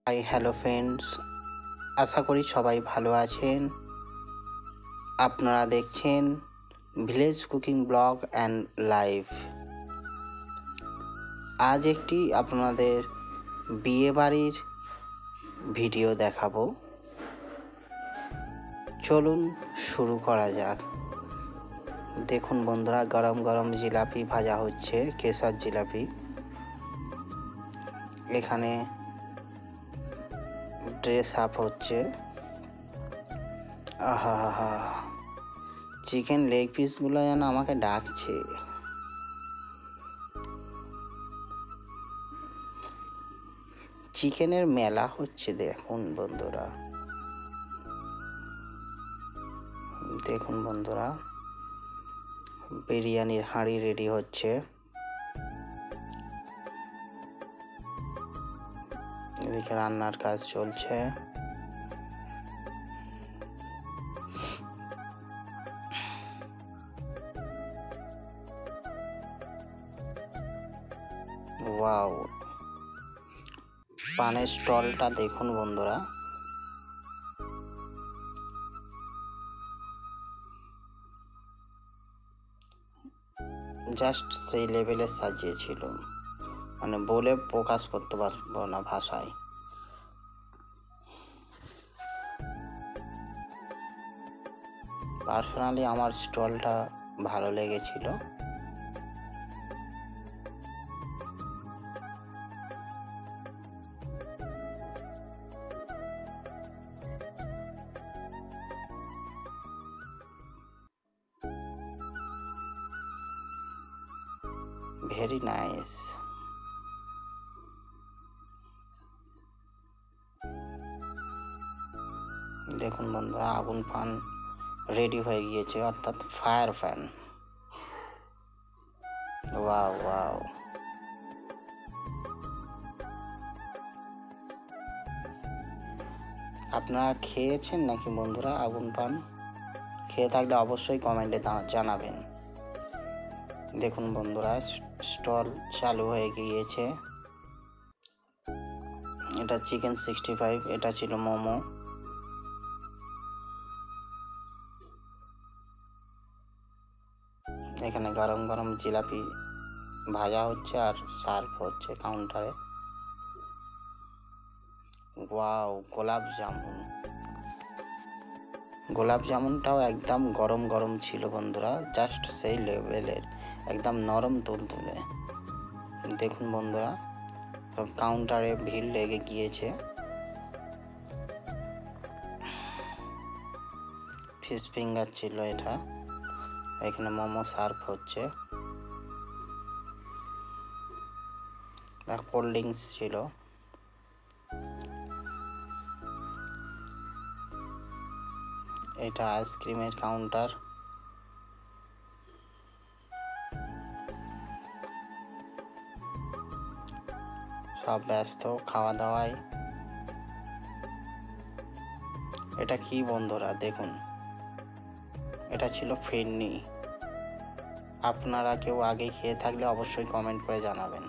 Hi hello friends, আশা করি সবাই ভালো আছেন। আপনারা দেখছেন village cooking blog and live. আজ একটি আপনাদের বিয়ে বাড়ির ভিডিও দেখাবো। চলুন শুরু করা যাক। দেখুন বন্ধুরা, গরম গরম জিলাপি ভাজা হচ্ছে, কেশর জিলাপি। এখানে ড্রেস আপ হচ্ছে। আহা হা, চিকেন লেগ পিসগুলো যেন আমাকে ডাকছে। চিকেনের মেলা হচ্ছে দেখুন বন্ধুরা। দেখুন বন্ধুরা, বিরিয়ানির হাঁড়ি রেডি হচ্ছে। এদিকে রান্নার কাজ চলছে। ওয়াও, পানের স্টলটা দেখুন বন্ধুরা। জাস্ট সেই লেভেলে সাজিয়েছিল, মানে বলে প্রকাশ করতে পারবো না ভাষায়। পার্সোনালি আমার স্টলটা ভালো লেগেছিল। Very nice. দেখুন বন্ধুরা, আগুন ফান রেডি হয়ে গিয়েছে, অর্থাৎ ফায়ার ফ্যান। ওয়াও ওয়াও, আপনারা খেয়েছেন নাকি বন্ধুরা আগুন পান? খেয়ে থাকলে অবশ্যই কমেন্টে জানাবেন। দেখুন বন্ধুরা, স্টল চালু হয়ে গিয়েছে। এটা চিকেন 65, এটা ছিল মোমো। এখানে গরম গরম জিলাপি ভাজা হচ্ছে আর সার্ভ হচ্ছে কাউন্টারে। ওয়াও, গোলাপ জামুনটাও একদম গরম গরম ছিল বন্ধুরা, জাস্ট সেই লেভেলের, একদম নরম তুলতুলে। দেখুন বন্ধুরা, তো কাউন্টারে ভিড় লেগে গিয়েছে। ফিশ ফিঙ্গার ছিল এটা। এখানে মোমো সার্ভ হচ্ছে। কোল্ড ড্রিঙ্কস ছিল। এটা আইসক্রিমের কাউন্টার। সব ব্যস্ত খাওয়া দাওয়ায়। এটা কি বন্ধুরা দেখুন, এটা ছিল ফিরনি। আপনারা কেউ আগে খেয়ে থাকলে অবশ্যই কমেন্ট করে জানাবেন।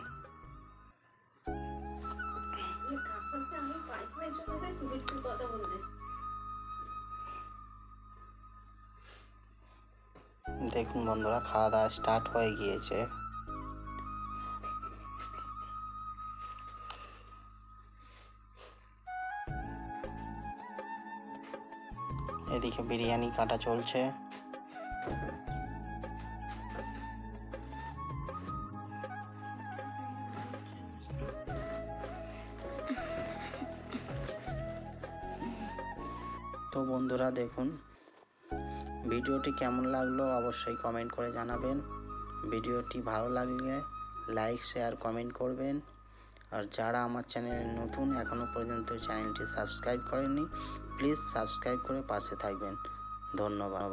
দেখুন বন্ধুরা, খাওয়া দাওয়া স্টার্ট হয়ে গিয়েছে। এদিকে বিরিয়ানি কাটা চলছে। তো বন্ধুরা দেখুন, ভিডিওটি কেমন লাগলো অবশ্যই কমেন্ট করে জানাবেন। ভিডিওটি ভালো লাগলে লাইক শেয়ার কমেন্ট করবেন। আর যারা আমার চ্যানেলে নতুন, এখনও পর্যন্ত চ্যানেলটি সাবস্ক্রাইব করেননি, প্লিজ সাবস্ক্রাইব করে পাশে থাকবেন। ধন্যবাদ।